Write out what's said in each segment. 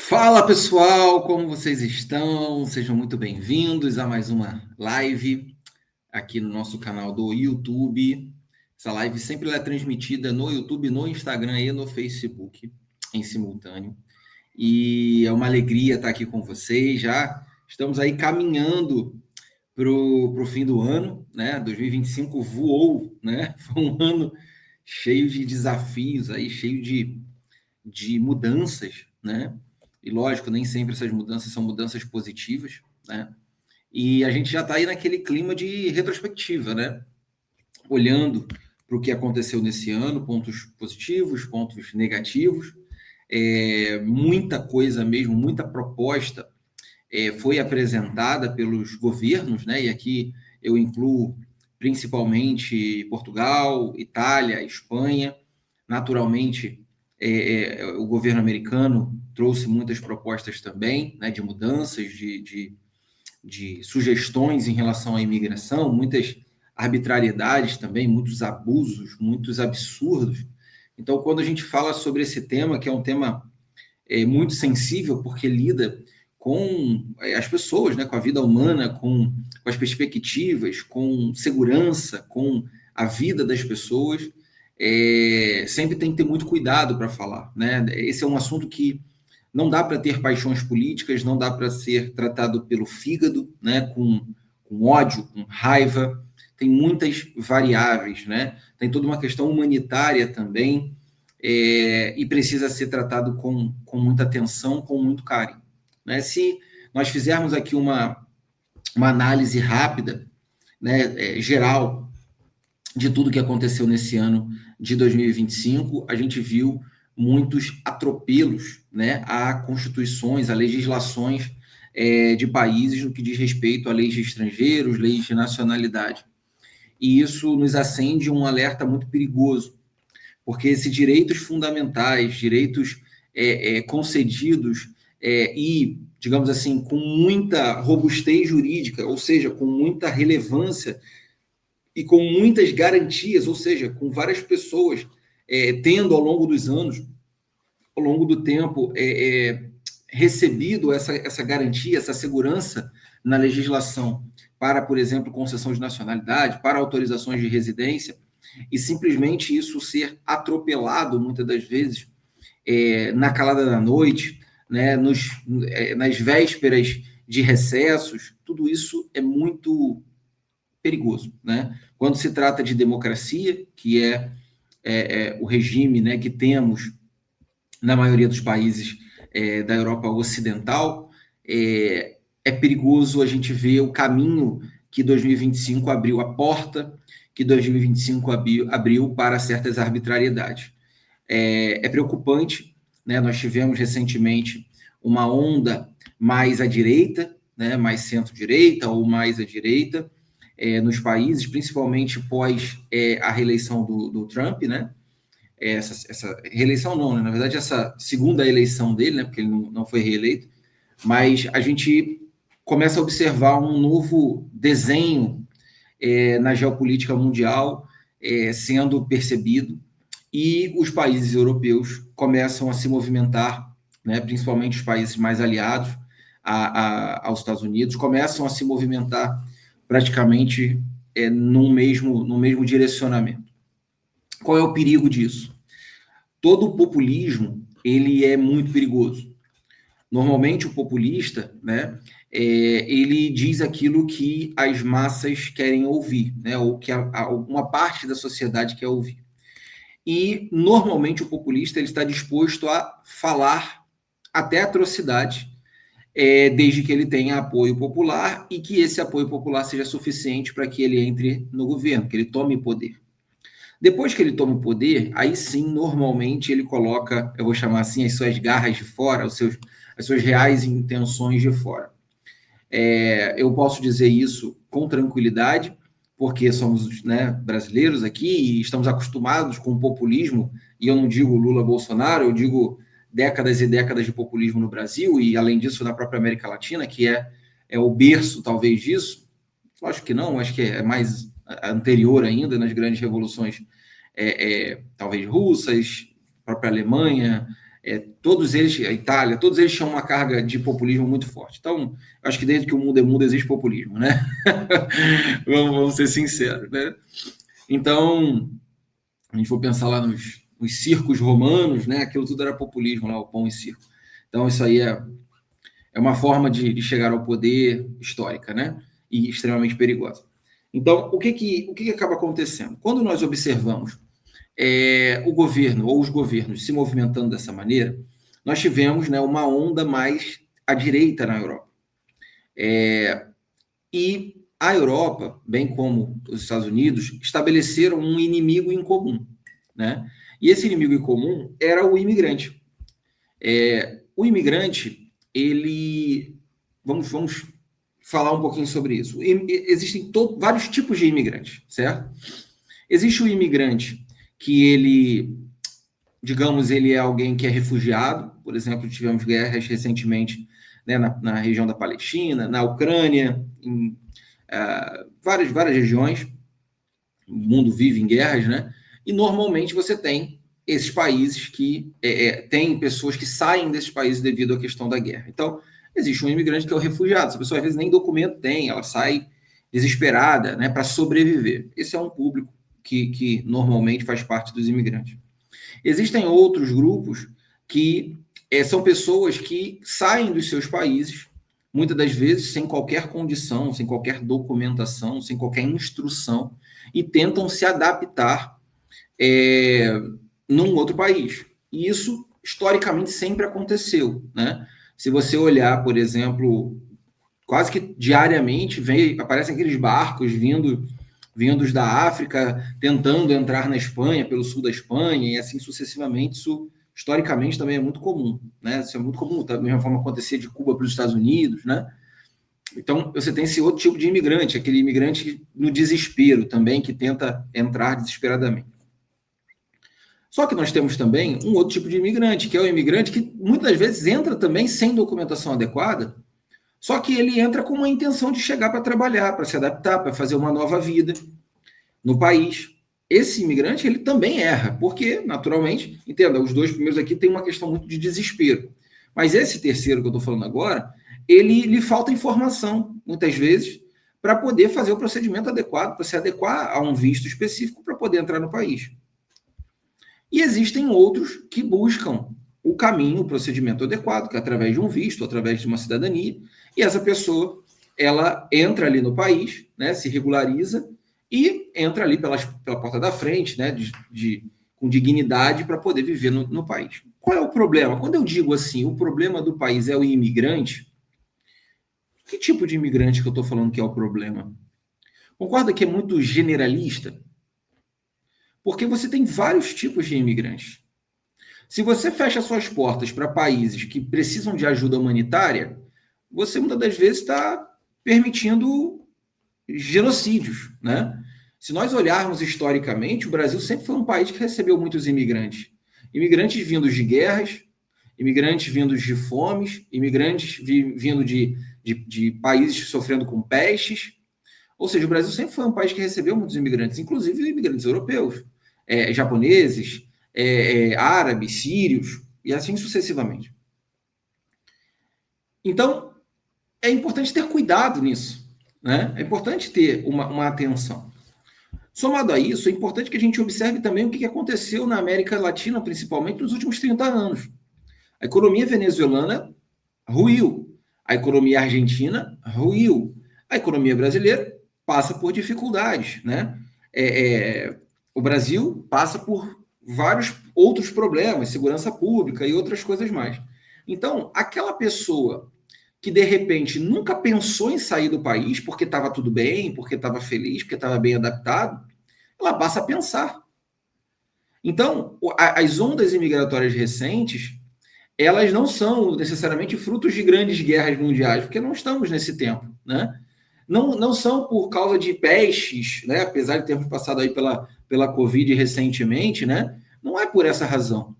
Fala pessoal, como vocês estão? Sejam muito bem-vindos a mais uma live aqui no nosso canal do YouTube. Essa live sempre é transmitida no YouTube, no Instagram e no Facebook em simultâneo. E é uma alegria estar aqui com vocês. Já estamos aí caminhando para o fim do ano, né? 2025 voou, né? Foi um ano cheio de desafios aí, cheio de mudanças, né? E lógico, nem sempre essas mudanças são mudanças positivas, né? E a gente já está aí naquele clima de retrospectiva, né? Olhando para o que aconteceu nesse ano, pontos positivos, pontos negativos, muita coisa mesmo, muita proposta foi apresentada pelos governos, né? E aqui eu incluo principalmente Portugal, Itália, Espanha, naturalmente o governo americano trouxe muitas propostas também, né, de mudanças, de sugestões em relação à imigração, muitas arbitrariedades também, muitos abusos, muitos absurdos. Então, quando a gente fala sobre esse tema, que é um tema muito sensível, porque lida com as pessoas, né, com a vida humana, com as perspectivas, com segurança, com a vida das pessoas, sempre tem que ter muito cuidado para falar, né? Esse é um assunto que não dá para ter paixões políticas, não dá para ser tratado pelo fígado, né? Com ódio, com raiva. Tem muitas variáveis, né? Tem toda uma questão humanitária também, e precisa ser tratado com muita atenção, com muito carinho, né? Se nós fizermos aqui uma análise rápida, né, geral, de tudo que aconteceu nesse ano de 2025, a gente viu muitos atropelos, né, a constituições, a legislações de países no que diz respeito a leis de estrangeiros, leis de nacionalidade. E isso nos acende um alerta muito perigoso, porque esses direitos fundamentais, direitos concedidos e, digamos assim, com muita robustez jurídica, ou seja, com muita relevância e com muitas garantias, ou seja, com várias pessoas tendo ao longo dos anos, ao longo do tempo, recebido essa garantia, essa segurança na legislação para, por exemplo, concessão de nacionalidade, para autorizações de residência, e simplesmente isso ser atropelado, muitas das vezes, na calada da noite, né, nas vésperas de recessos, tudo isso é muito perigoso, né? Quando se trata de democracia, que é o regime, né, que temos na maioria dos países da Europa Ocidental, é perigoso a gente ver o caminho que 2025 abriu, a porta que 2025 abriu para certas arbitrariedades. É preocupante, né? Nós tivemos recentemente uma onda mais à direita, né? Mais centro-direita ou mais à direita, nos países, principalmente pós a reeleição do Trump, né? Essa reeleição não, né? Na verdade, essa segunda eleição dele, né? Porque ele não foi reeleito, mas a gente começa a observar um novo desenho na geopolítica mundial sendo percebido, e os países europeus começam a se movimentar, né? Principalmente os países mais aliados aos Estados Unidos, começam a se movimentar praticamente no mesmo direcionamento. Qual é o perigo disso? Todo o populismo ele é muito perigoso. Normalmente o populista, né, ele diz aquilo que as massas querem ouvir, né, ou que uma parte da sociedade quer ouvir. E normalmente o populista ele está disposto a falar até atrocidade, desde que ele tenha apoio popular e que esse apoio popular seja suficiente para que ele entre no governo, que ele tome poder. Depois que ele toma o poder, aí sim, normalmente ele coloca, eu vou chamar assim, as suas garras de fora, as suas reais intenções de fora. Eu posso dizer isso com tranquilidade, porque somos, né, brasileiros aqui e estamos acostumados com o populismo, e eu não digo Lula-Bolsonaro, eu digo décadas e décadas de populismo no Brasil, e além disso na própria América Latina, que é o berço talvez disso. Acho que não, acho que é mais anterior ainda, nas grandes revoluções, talvez russas, própria Alemanha, todos eles, a Itália, todos eles tinham uma carga de populismo muito forte. Então, acho que desde que o mundo é mundo existe populismo, né? vamos ser sinceros, né? Então, a gente for pensar lá nos circos romanos, né? Aquilo tudo era populismo lá, o pão e circo. Então, isso aí é uma forma de chegar ao poder histórica, né? E extremamente perigosa. Então, o que acaba acontecendo? Quando nós observamos o governo ou os governos se movimentando dessa maneira, nós tivemos, né, uma onda mais à direita na Europa. E a Europa, bem como os Estados Unidos, estabeleceram um inimigo em comum, né? E esse inimigo em comum era o imigrante. O imigrante, ele... Vamos falar um pouquinho sobre isso. Existem vários tipos de imigrantes, certo? Existe o imigrante que ele, digamos, ele é alguém que é refugiado. Por exemplo, tivemos guerras recentemente, né, na região da Palestina, na Ucrânia, em várias regiões. O mundo vive em guerras, né? E normalmente você tem esses países que tem pessoas que saem desses países devido à questão da guerra. Então, existe um imigrante que é o refugiado. Essa pessoa às vezes nem documento tem, ela sai desesperada, né, para sobreviver. Esse é um público que normalmente faz parte dos imigrantes. Existem outros grupos que são pessoas que saem dos seus países, muitas das vezes sem qualquer condição, sem qualquer documentação, sem qualquer instrução, e tentam se adaptar num outro país. E isso, historicamente, sempre aconteceu, né? Se você olhar, por exemplo, quase que diariamente aparecem aqueles barcos vindos da África, tentando entrar na Espanha, pelo sul da Espanha, e assim sucessivamente. Isso, historicamente, também é muito comum, né? Isso é muito comum, da mesma forma acontecia de Cuba para os Estados Unidos, né? Então, você tem esse outro tipo de imigrante, aquele imigrante no desespero também, que tenta entrar desesperadamente. Só que nós temos também um outro tipo de imigrante, que é o imigrante que muitas vezes entra também sem documentação adequada, só que ele entra com uma intenção de chegar para trabalhar, para se adaptar, para fazer uma nova vida no país. Esse imigrante, ele também erra, porque, naturalmente, entenda, os dois primeiros aqui têm uma questão muito de desespero. Mas esse terceiro que eu estou falando agora, ele lhe falta informação, muitas vezes, para poder fazer o procedimento adequado, para se adequar a um visto específico para poder entrar no país. E existem outros que buscam o caminho, o procedimento adequado, que é através de um visto, através de uma cidadania, e essa pessoa, ela entra ali no país, né, se regulariza e entra ali pela porta da frente, né, com dignidade para poder viver no país. Qual é o problema? Quando eu digo assim, o problema do país é o imigrante, que tipo de imigrante que eu estou falando que é o problema? Concorda que é muito generalista? Porque você tem vários tipos de imigrantes. Se você fecha suas portas para países que precisam de ajuda humanitária, você muitas das vezes está permitindo genocídios, né? Se nós olharmos historicamente, o Brasil sempre foi um país que recebeu muitos imigrantes. Imigrantes vindos de guerras, imigrantes vindos de fomes, imigrantes vindo de países sofrendo com pestes. Ou seja, o Brasil sempre foi um país que recebeu muitos imigrantes, inclusive imigrantes europeus, japoneses, árabes, sírios, e assim sucessivamente. Então, é importante ter cuidado nisso, né? É importante ter uma atenção. Somado a isso, é importante que a gente observe também o que aconteceu na América Latina, principalmente nos últimos 30 anos. A economia venezuelana ruiu, a economia argentina ruiu, a economia brasileira passa por dificuldades, né? O Brasil passa por vários outros problemas, segurança pública e outras coisas mais. Então, aquela pessoa que de repente nunca pensou em sair do país porque estava tudo bem, porque estava feliz, porque estava bem adaptado, ela passa a pensar. Então, as ondas imigratórias recentes, elas não são necessariamente frutos de grandes guerras mundiais, porque não estamos nesse tempo, né? Não são por causa de pestes, né? Apesar de termos passado aí pela Covid recentemente, né? Não é por essa razão.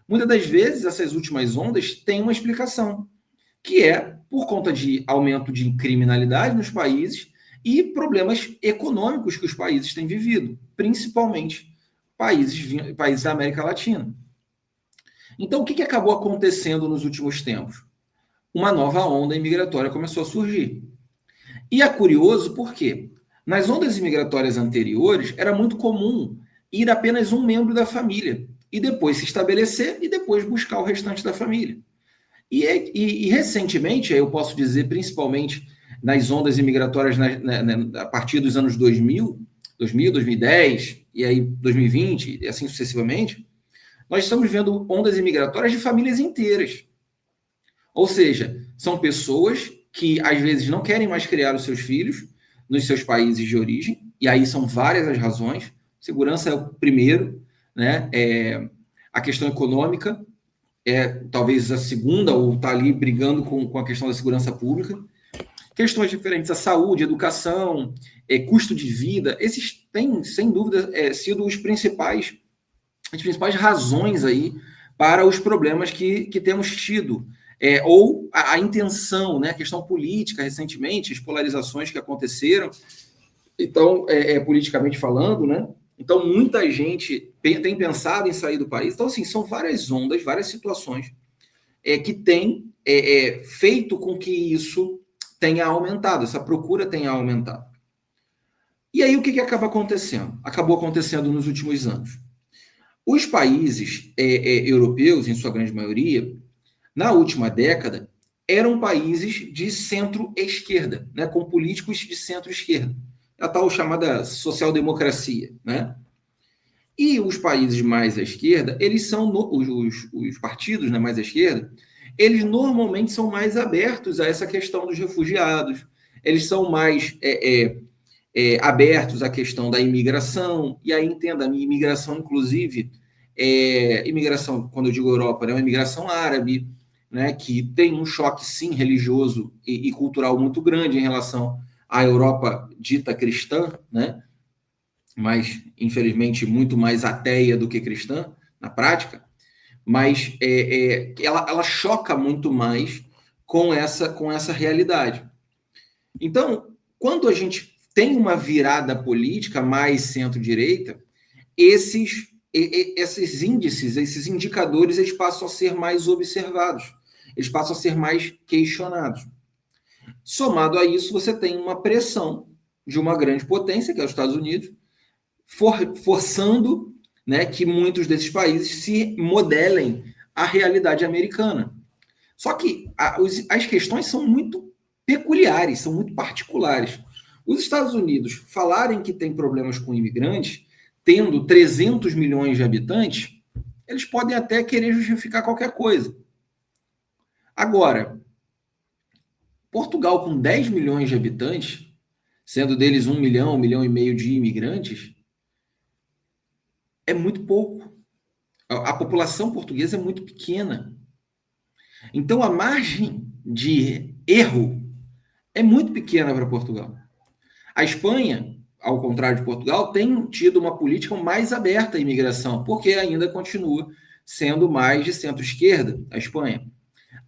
Muitas das vezes, essas últimas ondas têm uma explicação, que é por conta de aumento de criminalidade nos países e problemas econômicos que os países têm vivido, principalmente países da América Latina. Então, o que acabou acontecendo nos últimos tempos? Uma nova onda imigratória começou a surgir. E é curioso porque nas ondas imigratórias anteriores era muito comum ir apenas um membro da família e depois se estabelecer e depois buscar o restante da família. E recentemente, eu posso dizer, principalmente nas ondas imigratórias a partir dos anos 2010, e aí 2020, e assim sucessivamente, nós estamos vendo ondas imigratórias de famílias inteiras. Ou seja, são pessoas que às vezes não querem mais criar os seus filhos nos seus países de origem, e aí são várias as razões. Segurança é o primeiro, né? A questão econômica é talvez a segunda, ou está ali brigando com a questão da segurança pública. Questões diferentes, a saúde, a educação, custo de vida, esses têm, sem dúvida, sido as principais razões aí para os problemas que temos tido. Ou a intenção, né, a questão política recentemente, as polarizações que aconteceram, então, politicamente falando, né? Então, muita gente tem pensado em sair do país. Então, assim, são várias ondas, várias situações que têm feito com que isso tenha aumentado, essa procura tenha aumentado. E aí, o que acaba acontecendo? Acabou acontecendo nos últimos anos. Os países europeus, em sua grande maioria, na última década, eram países de centro-esquerda, né, com políticos de centro-esquerda, a tal chamada social-democracia, né? E os países mais à esquerda, eles são os partidos, né, mais à esquerda, eles normalmente são mais abertos a essa questão dos refugiados, eles são mais abertos à questão da imigração, e aí entenda, a imigração, inclusive, imigração, quando eu digo Europa, é uma imigração árabe, né, que tem um choque, sim, religioso e cultural muito grande em relação à Europa dita cristã, né, mas, infelizmente, muito mais ateia do que cristã, na prática, mas ela choca muito mais com essa realidade. Então, quando a gente tem uma virada política mais centro-direita, esses índices, esses indicadores, eles passam a ser mais observados, eles passam a ser mais questionados. Somado a isso, você tem uma pressão de uma grande potência, que é os Estados Unidos, forçando, né, que muitos desses países se modelem à realidade americana. Só que as questões são muito peculiares, são muito particulares. Os Estados Unidos falarem que tem problemas com imigrantes, tendo 300 milhões de habitantes, eles podem até querer justificar qualquer coisa. Agora, Portugal, com 10 milhões de habitantes, sendo deles 1 milhão e meio de imigrantes, é muito pouco. A população portuguesa é muito pequena. Então, a margem de erro é muito pequena para Portugal. A Espanha, ao contrário de Portugal, tem tido uma política mais aberta à imigração, porque ainda continua sendo mais de centro-esquerda, a Espanha.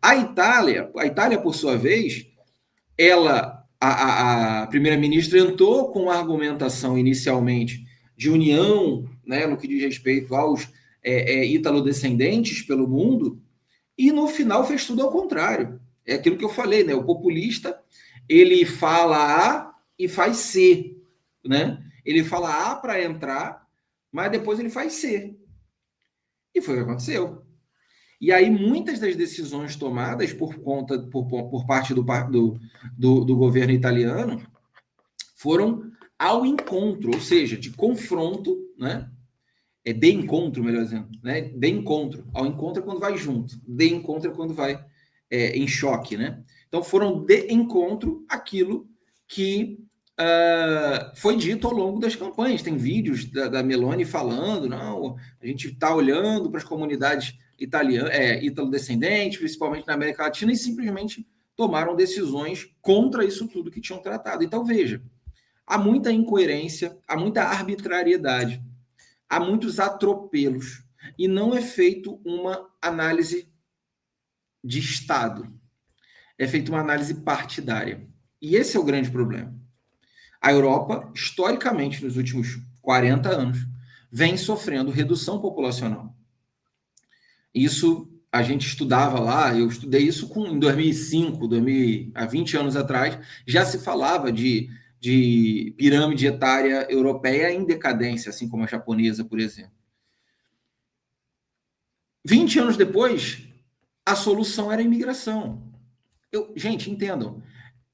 A Itália, por sua vez, a primeira-ministra entrou com a argumentação inicialmente de união, né, no que diz respeito aos italodescendentes pelo mundo, e no final fez tudo ao contrário. É aquilo que eu falei, né? O populista, ele fala A e faz C, né? Ele fala A para entrar, mas depois ele faz C. E foi o que aconteceu. E aí muitas das decisões tomadas por parte do governo italiano foram ao encontro, ou seja, de confronto, né? De encontro, melhor dizendo, né? De encontro. Ao encontro é quando vai junto. De encontro é quando vai em choque, né? Então foram de encontro aquilo que foi dito ao longo das campanhas. Tem vídeos da Meloni falando, não, a gente está olhando para as comunidades italo-descendentes, principalmente na América Latina, e simplesmente tomaram decisões contra isso tudo que tinham tratado. Então, veja, há muita incoerência, há muita arbitrariedade, há muitos atropelos, e não é feito uma análise de Estado. É feita uma análise partidária. E esse é o grande problema. A Europa, historicamente, nos últimos 40 anos, vem sofrendo redução populacional. Isso a gente estudava lá, eu estudei isso em 2005, há 20 anos atrás, já se falava de pirâmide etária europeia em decadência, assim como a japonesa, por exemplo. 20 anos depois, a solução era a imigração. Gente, entendam,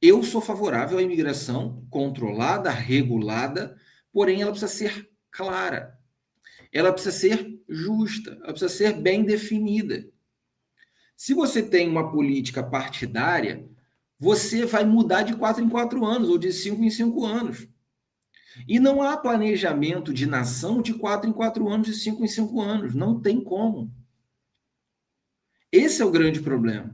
eu sou favorável à imigração controlada, regulada, porém ela precisa ser clara, ela precisa ser justa, ela precisa ser bem definida. Se você tem uma política partidária, você vai mudar de 4 em 4 anos ou de 5 em 5 anos. E não há planejamento de nação de 4 em 4 anos, de 5 em 5 anos. Não tem como. Esse é o grande problema.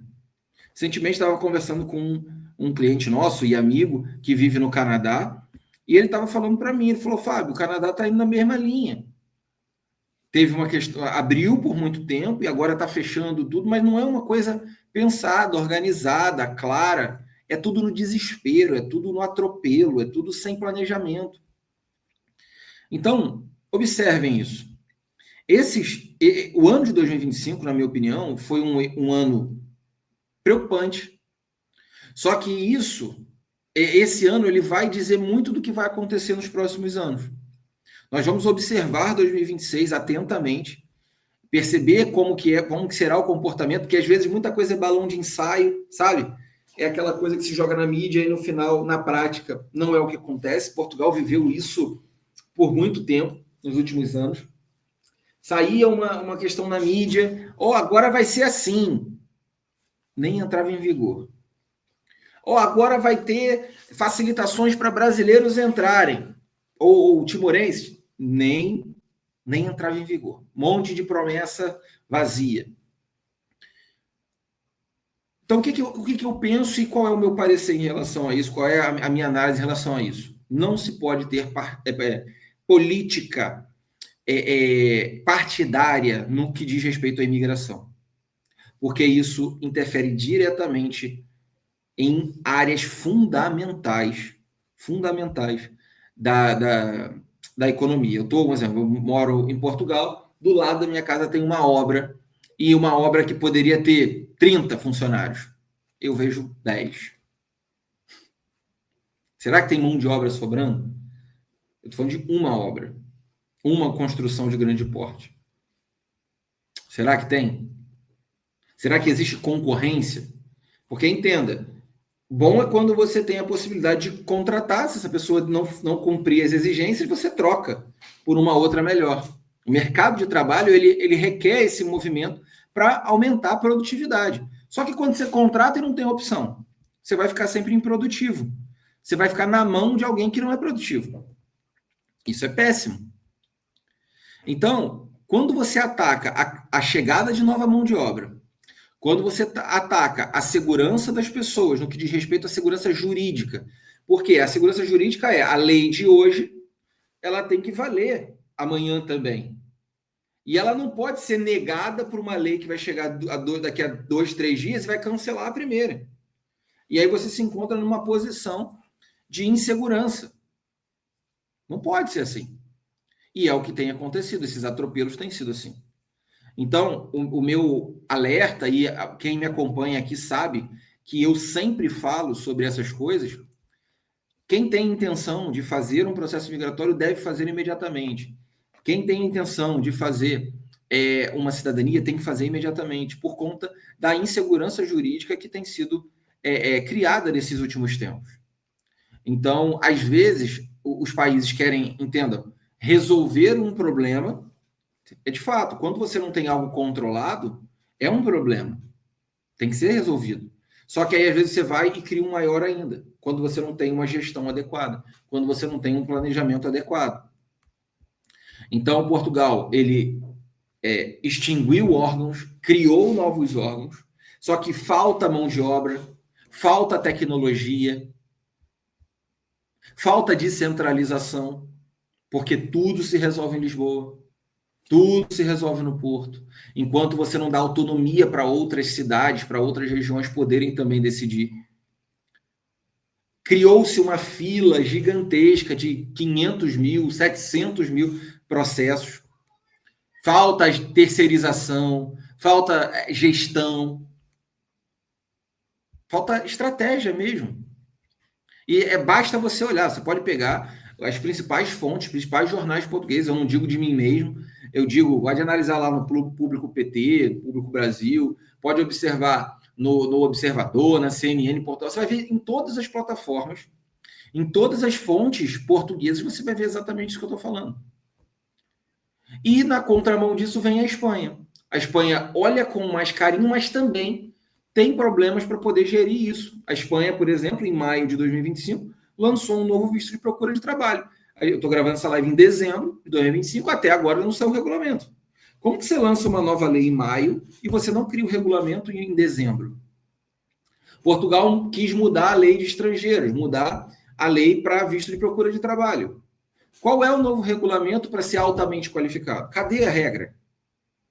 Recentemente estava conversando com um cliente nosso e amigo que vive no Canadá, e ele estava falando para mim, ele falou, Fábio, o Canadá está indo na mesma linha. Teve uma questão, abriu por muito tempo e agora está fechando tudo, mas não é uma coisa pensada, organizada, clara. É tudo no desespero, é tudo no atropelo, é tudo sem planejamento. Então, observem isso. O ano de 2025, na minha opinião, foi um ano preocupante. Só que esse ano, ele vai dizer muito do que vai acontecer nos próximos anos. Nós vamos observar 2026 atentamente, perceber como que será o comportamento, porque às vezes muita coisa é balão de ensaio, sabe? É aquela coisa que se joga na mídia e no final, na prática, não é o que acontece. Portugal viveu isso por muito tempo, nos últimos anos. Saía uma questão na mídia, agora vai ser assim. Nem entrava em vigor. Agora vai ter facilitações para brasileiros entrarem. Ou timorenses, nem entrava em vigor. Um monte de promessa vazia. Então, o que eu penso e qual é o meu parecer em relação a isso? Qual é a minha análise em relação a isso? Não se pode ter política partidária no que diz respeito à imigração, porque isso interfere diretamente em áreas fundamentais da economia. Por exemplo, eu moro em Portugal, do lado da minha casa tem uma obra, e uma obra que poderia ter 30 funcionários. Eu vejo 10. Será que tem mão de obra sobrando? Eu estou falando de uma obra, uma construção de grande porte. Será que tem? Será que existe concorrência? Porque entenda, bom é quando você tem a possibilidade de contratar, se essa pessoa não cumprir as exigências, você troca por uma outra melhor. O mercado de trabalho, ele requer esse movimento para aumentar a produtividade. Só que quando você contrata e não tem opção, você vai ficar sempre improdutivo. Você vai ficar na mão de alguém que não é produtivo. Isso é péssimo. Então, quando você ataca a chegada de nova mão de obra, quando você ataca a segurança das pessoas, no que diz respeito à segurança jurídica, porque a segurança jurídica é a lei de hoje, ela tem que valer amanhã também. E ela não pode ser negada por uma lei que vai chegar daqui a 2, 3 dias e vai cancelar a primeira. E aí você se encontra numa posição de insegurança. Não pode ser assim. E é o que tem acontecido, esses atropelos têm sido assim. Então, o meu alerta, e quem me acompanha aqui sabe que eu sempre falo sobre essas coisas. Quem tem intenção de fazer um processo migratório deve fazer imediatamente. Quem tem intenção de fazer uma cidadania tem que fazer imediatamente, por conta da insegurança jurídica que tem sido criada nesses últimos tempos. Então, às vezes, os países querem, entendam, resolver um problema. É de fato, quando você não tem algo controlado, é um problema. Tem que ser resolvido. Só que aí, às vezes, você vai e cria um maior ainda, quando você não tem uma gestão adequada, quando você não tem um planejamento adequado. Então, Portugal, ele extinguiu órgãos, criou novos órgãos, só que falta mão de obra, falta tecnologia, falta descentralização, porque tudo se resolve em Lisboa. Tudo se resolve no Porto, enquanto você não dá autonomia para outras cidades, para outras regiões poderem também decidir. Criou-se uma fila gigantesca de 500 mil, 700 mil processos. Falta terceirização, falta gestão, falta estratégia mesmo. E basta você olhar, você pode pegar as principais fontes, os principais jornais portugueses, eu não digo de mim mesmo, eu digo, pode analisar lá no Público PT, Público Brasil, pode observar no Observador, na CNN, Portugal, você vai ver em todas as plataformas, em todas as fontes portuguesas, você vai ver exatamente isso que eu estou falando. E na contramão disso vem a Espanha. A Espanha olha com mais carinho, mas também tem problemas para poder gerir isso. A Espanha, por exemplo, em maio de 2025, lançou um novo visto de procura de trabalho. Eu estou gravando essa live em dezembro de 2025, até agora não saiu o regulamento. Como que você lança uma nova lei em maio e você não cria o regulamento em dezembro? Portugal quis mudar a lei de estrangeiros, mudar a lei para visto de procura de trabalho. Qual é o novo regulamento para ser altamente qualificado? Cadê a regra?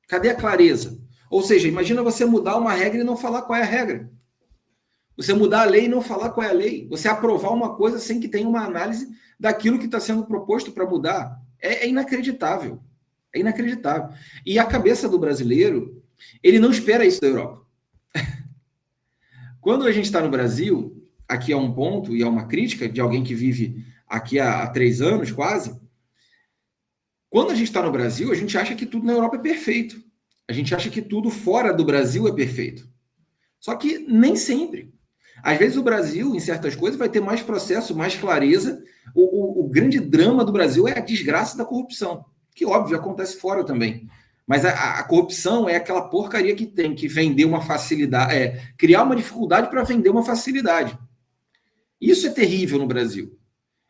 Cadê a clareza? Ou seja, imagina você mudar uma regra e não falar qual é a regra. Você mudar a lei e não falar qual é a lei. Você aprovar uma coisa sem que tenha uma análise daquilo que está sendo proposto para mudar. É inacreditável. É inacreditável. E a cabeça do brasileiro, ele não espera isso da Europa. Quando a gente está no Brasil, aqui é um ponto e é uma crítica de alguém que vive aqui há 3 anos quase. Quando a gente está no Brasil, a gente acha que tudo na Europa é perfeito. A gente acha que tudo fora do Brasil é perfeito. Só que nem sempre. Às vezes o Brasil, em certas coisas, vai ter mais processo, mais clareza. O grande drama do Brasil é a desgraça da corrupção, que, óbvio, acontece fora também. Mas a corrupção é aquela porcaria que tem que vender uma facilidade, criar uma dificuldade para vender uma facilidade. Isso é terrível no Brasil.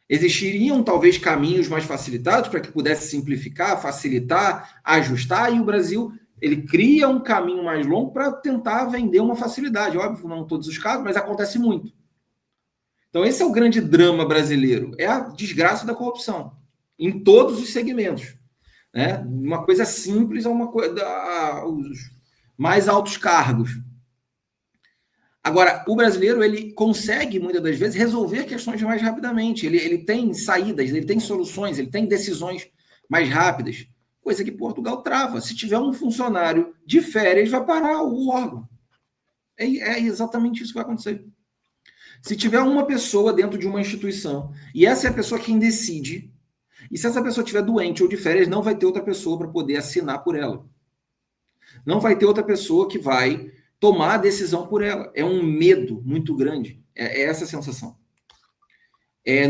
Existiriam talvez caminhos mais facilitados para que pudesse simplificar, facilitar, ajustar, e o Brasil ele cria um caminho mais longo para tentar vender uma facilidade. Óbvio, não em todos os casos, mas acontece muito. Então, esse é o grande drama brasileiro, é a desgraça da corrupção, em todos os segmentos. Né? Uma coisa simples a uma coisa, os mais altos cargos. Agora, o brasileiro ele consegue, muitas das vezes, resolver questões mais rapidamente. Ele tem saídas, ele tem soluções, ele tem decisões mais rápidas. Coisa que Portugal trava. Se tiver um funcionário de férias, vai parar o órgão. É exatamente isso que vai acontecer. Se tiver uma pessoa dentro de uma instituição, e essa é a pessoa quem decide, e se essa pessoa estiver doente ou de férias, não vai ter outra pessoa para poder assinar por ela. Não vai ter outra pessoa que vai tomar a decisão por ela. É um medo muito grande. É essa a sensação.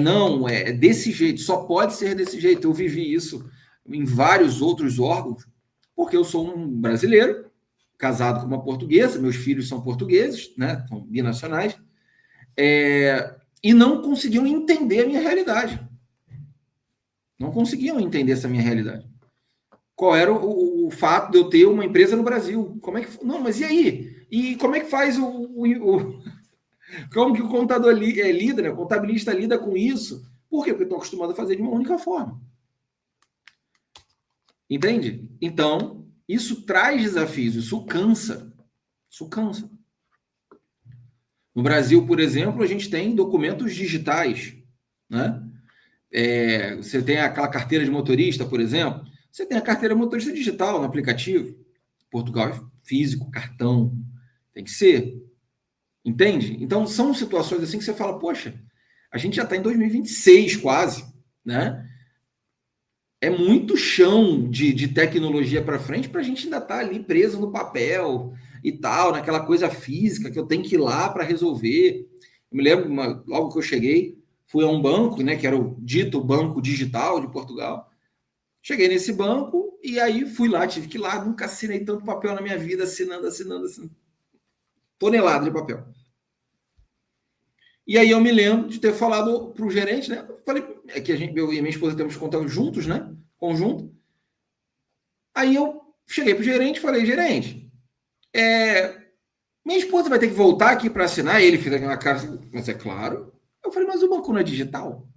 Não, é desse jeito, só pode ser desse jeito. Eu vivi isso em vários outros órgãos, porque eu sou um brasileiro, casado com uma portuguesa, meus filhos são portugueses, né, são binacionais, e não conseguiam entender a minha realidade. Não conseguiam entender essa minha realidade. Qual era o fato de eu ter uma empresa no Brasil? Como é que... Não, mas e aí? E como é que faz como que o contador lida, né? O contabilista lida com isso? Por quê? Porque eu estou acostumado a fazer de uma única forma. Entende? Então, isso traz desafios, isso cansa. Isso cansa. No Brasil, por exemplo, a gente tem documentos digitais, né? Você tem aquela carteira de motorista, por exemplo, você tem a carteira de motorista digital no aplicativo. Portugal é físico, cartão, tem que ser. Entende? Então, são situações assim que você fala, poxa, a gente já está em 2026 quase, né? É muito chão de tecnologia para frente para a gente ainda estar ali preso no papel e tal, naquela coisa física que eu tenho que ir lá para resolver. Eu me lembro, logo que eu cheguei, fui a um banco, né, que era o dito Banco Digital de Portugal. Cheguei nesse banco e aí fui lá, tive que ir lá, nunca assinei tanto papel na minha vida, assinando. Tonelada de papel. E aí eu me lembro de ter falado para o gerente, né? Eu falei, que eu e minha esposa temos conta juntos, né? Conjunto. Aí eu cheguei para o gerente e falei, gerente, minha esposa vai ter que voltar aqui para assinar. E ele fez aquela cara assim, mas é claro. Eu falei, mas o banco não é digital?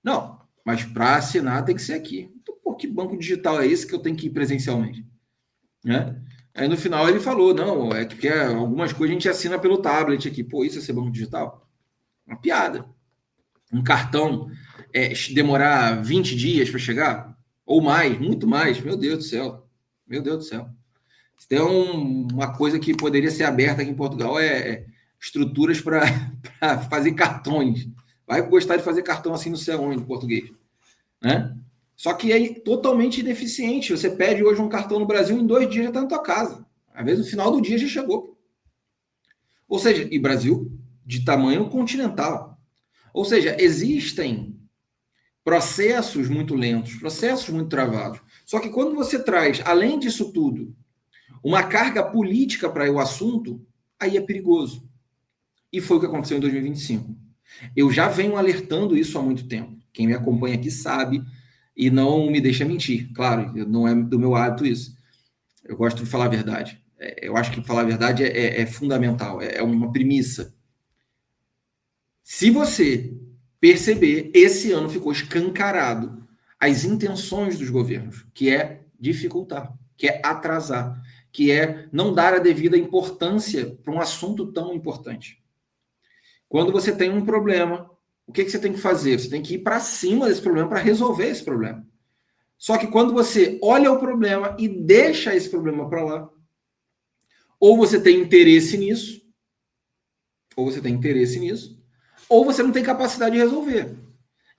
Não, mas para assinar tem que ser aqui. Então, pô, que banco digital é esse que eu tenho que ir presencialmente? Né? Aí no final ele falou, não, é porque algumas coisas a gente assina pelo tablet aqui. Pô, isso é ser banco digital? Uma piada. Um cartão demorar 20 dias para chegar? Ou mais, muito mais. Meu Deus do céu. Meu Deus do céu. Se tem uma coisa que poderia ser aberta aqui em Portugal é estruturas para fazer cartões. Vai gostar de fazer cartão assim no céu em português, né? Só que é totalmente ineficiente. Você pede hoje um cartão no Brasil, em 2 dias já está na tua casa. Às vezes no final do dia já chegou. Ou seja, e Brasil de tamanho continental. Ou seja, existem processos muito lentos, processos muito travados. Só que quando você traz, além disso tudo, uma carga política para o assunto, aí é perigoso. E foi o que aconteceu em 2025. Eu já venho alertando isso há muito tempo. Quem me acompanha aqui sabe e não me deixa mentir. Claro, não é do meu hábito isso. Eu gosto de falar a verdade. Eu acho que falar a verdade é fundamental, é uma premissa. Se você perceber, esse ano ficou escancarado as intenções dos governos, que é dificultar, que é atrasar, que é não dar a devida importância para um assunto tão importante. Quando você tem um problema, o que você tem que fazer? Você tem que ir para cima desse problema para resolver esse problema. Só que quando você olha o problema e deixa esse problema para lá, ou você tem interesse nisso, ou você tem interesse nisso, ou você não tem capacidade de resolver.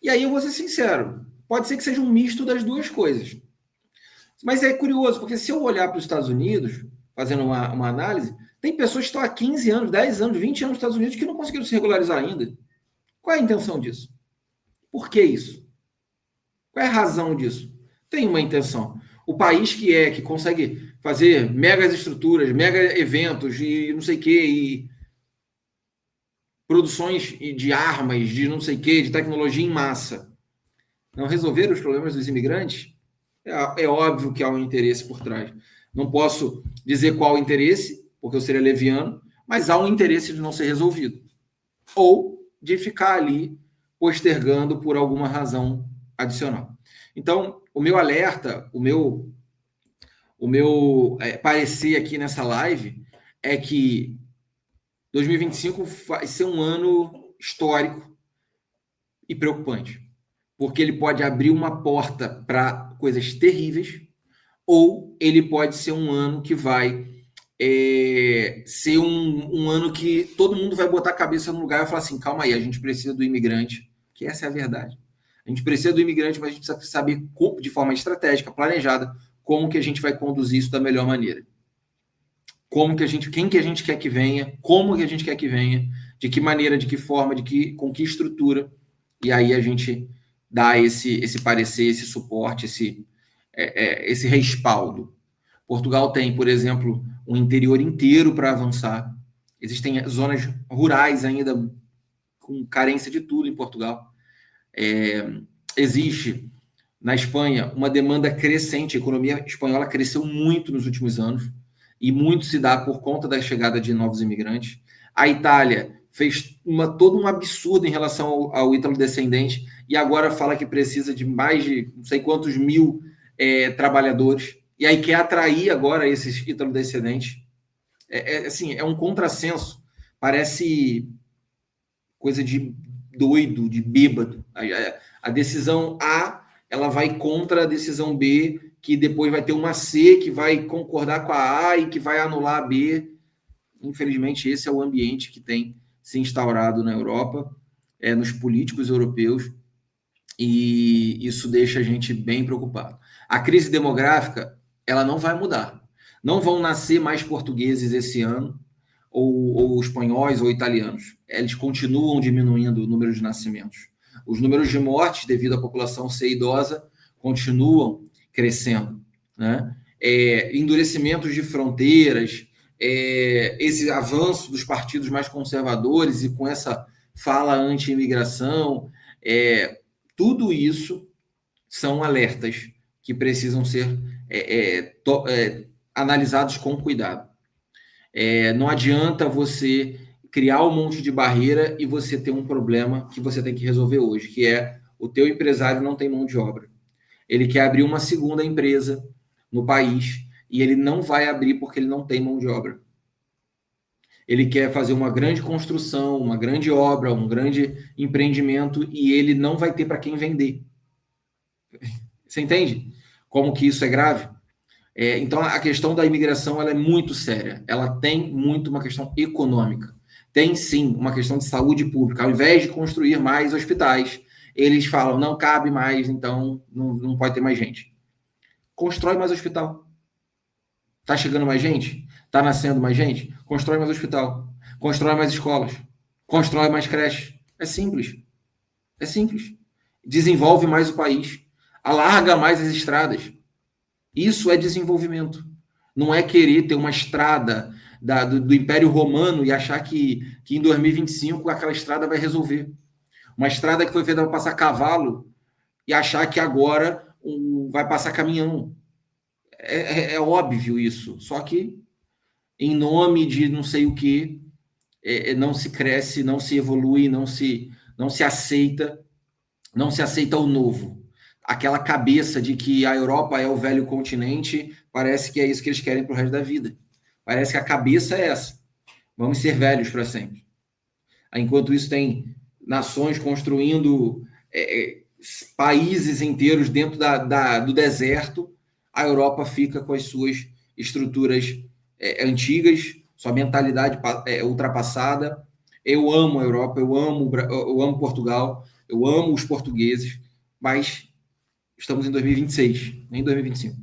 E aí eu vou ser sincero, pode ser que seja um misto das duas coisas. Mas é curioso, porque se eu olhar para os Estados Unidos, fazendo uma análise, tem pessoas que estão há 15 anos, 10 anos, 20 anos nos Estados Unidos que não conseguiram se regularizar ainda. Qual é a intenção disso? Por que isso? Qual é a razão disso? Tem uma intenção. O país que consegue fazer megas estruturas, mega eventos e não sei o quê, e produções de armas, de não sei o quê, de tecnologia em massa, não resolver os problemas dos imigrantes, é óbvio que há um interesse por trás. Não posso dizer qual o interesse, porque eu seria leviano, mas há um interesse de não ser resolvido. Ou de ficar ali postergando por alguma razão adicional. Então, o meu alerta, o meu parecer aqui nessa live é que 2025 vai ser um ano histórico e preocupante, porque ele pode abrir uma porta para coisas terríveis, ou ele pode ser um ano que vai ser um ano que todo mundo vai botar a cabeça no lugar e falar assim, calma aí, a gente precisa do imigrante, que essa é a verdade. A gente precisa do imigrante, mas a gente precisa saber de forma estratégica, planejada, como que a gente vai conduzir isso da melhor maneira. Quem que a gente quer que venha, como que a gente quer que venha, de que maneira, de que forma, com que estrutura, e aí a gente dá esse parecer, esse suporte, esse respaldo. Portugal tem, por exemplo, um interior inteiro para avançar. Existem zonas rurais ainda com carência de tudo em Portugal. Existe na Espanha uma demanda crescente. A economia espanhola cresceu muito nos últimos anos e muito se dá por conta da chegada de novos imigrantes. A Itália fez todo um absurdo em relação ao ítalo-descendente e agora fala que precisa de mais de não sei quantos mil trabalhadores. E aí quer atrair agora esses ítalo-descendentes. Assim, é um contrassenso. Parece coisa de doido, de bêbado. A decisão A, ela vai contra a decisão B, que depois vai ter uma C que vai concordar com a A e que vai anular a B. Infelizmente, esse é o ambiente que tem se instaurado na Europa, nos políticos europeus, e isso deixa a gente bem preocupado. A crise demográfica, ela não vai mudar. Não vão nascer mais portugueses esse ano, ou espanhóis ou italianos. Eles continuam diminuindo o número de nascimentos. Os números de mortes, devido à população ser idosa, continuam crescendo. Né? Endurecimentos de fronteiras, esse avanço dos partidos mais conservadores e com essa fala anti-imigração, tudo isso são alertas que precisam ser analisados com cuidado. Não adianta você criar um monte de barreira e você ter um problema que você tem que resolver hoje, que é o teu empresário não tem mão de obra. Ele quer abrir uma segunda empresa no país e ele não vai abrir porque ele não tem mão de obra. Ele quer fazer uma grande construção, uma grande obra, um grande empreendimento e ele não vai ter para quem vender. Você entende como que isso é grave? Então, a questão da imigração ela é muito séria. Ela tem muito uma questão econômica. Tem, sim, uma questão de saúde pública. Ao invés de construir mais hospitais, eles falam, não cabe mais, então não pode ter mais gente. Constrói mais hospital. Está chegando mais gente? Está nascendo mais gente? Constrói mais hospital. Constrói mais escolas. Constrói mais creches. É simples. É simples. Desenvolve mais o país. Alarga mais as estradas. Isso é desenvolvimento. Não é querer ter uma estrada do Império Romano e achar que em 2025 aquela estrada vai resolver. Uma estrada que foi feita para passar cavalo e achar que agora vai passar caminhão. É óbvio isso. Só que, em nome de não sei o que, não se cresce, não se evolui, não se aceita o novo. Aquela cabeça de que a Europa é o velho continente, parece que é isso que eles querem para o resto da vida. Parece que a cabeça é essa. Vamos ser velhos para sempre. Enquanto isso, tem nações construindo países inteiros dentro do deserto, a Europa fica com as suas estruturas antigas, sua mentalidade ultrapassada. Eu amo a Europa, eu amo Portugal, eu amo os portugueses, mas estamos em 2026, nem 2025.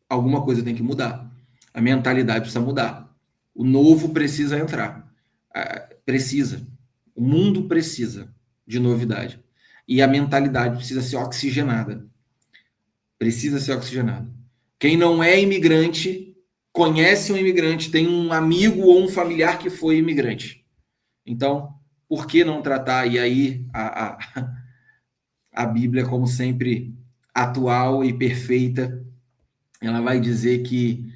Alguma coisa tem que mudar. A mentalidade precisa mudar. O novo precisa entrar. Precisa. O mundo precisa de novidade. E a mentalidade precisa ser oxigenada. Precisa ser oxigenada. Quem não é imigrante, conhece um imigrante, tem um amigo ou um familiar que foi imigrante. Então, por que não tratar? E aí, a Bíblia, como sempre, atual e perfeita, ela vai dizer que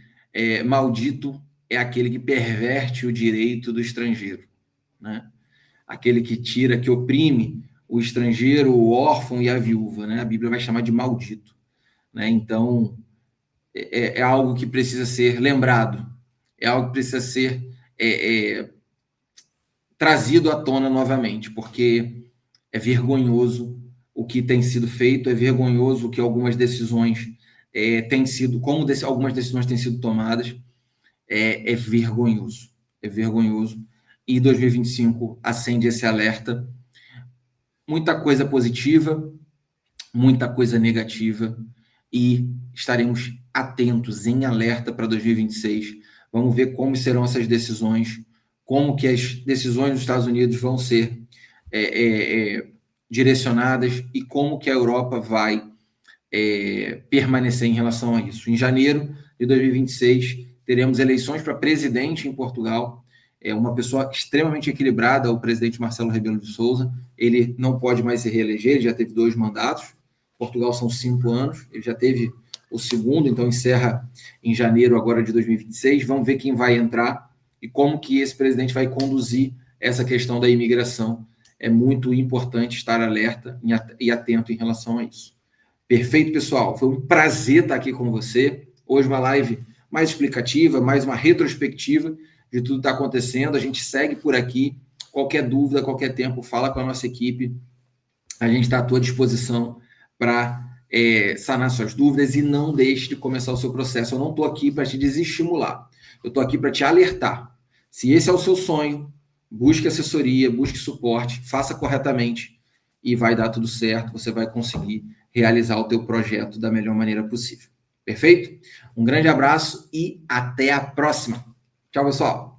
maldito é aquele que perverte o direito do estrangeiro, né? Aquele que tira, que oprime o estrangeiro, o órfão e a viúva, né? A Bíblia vai chamar de maldito, né? Então, é algo que precisa ser lembrado, é algo que precisa ser trazido à tona novamente, porque é vergonhoso o que tem sido feito, é vergonhoso o que algumas decisões têm sido, algumas decisões têm sido tomadas, é vergonhoso, é vergonhoso. E 2025 acende esse alerta. Muita coisa positiva, muita coisa negativa, e estaremos atentos, em alerta para 2026. Vamos ver como serão essas decisões, como que as decisões dos Estados Unidos vão ser direcionadas e como que a Europa vai permanecer em relação a isso. Em janeiro de 2026, teremos eleições para presidente em Portugal. Uma pessoa extremamente equilibrada, o presidente Marcelo Rebelo de Sousa. Ele não pode mais se reeleger, ele já teve 2 mandatos. Portugal são 5 anos, ele já teve o segundo, então encerra em janeiro agora de 2026. Vamos ver quem vai entrar e como que esse presidente vai conduzir essa questão da imigração. É muito importante estar alerta e atento em relação a isso. Perfeito, pessoal. Foi um prazer estar aqui com você. Hoje uma live mais explicativa, mais uma retrospectiva de tudo que está acontecendo. A gente segue por aqui. Qualquer dúvida, qualquer tempo, fala com a nossa equipe. A gente está à tua disposição para sanar suas dúvidas e não deixe de começar o seu processo. Eu não estou aqui para te desestimular. Eu estou aqui para te alertar. Se esse é o seu sonho, busque assessoria, busque suporte, faça corretamente e vai dar tudo certo. Você vai conseguir realizar o teu projeto da melhor maneira possível. Perfeito? Um grande abraço e até a próxima. Tchau, pessoal.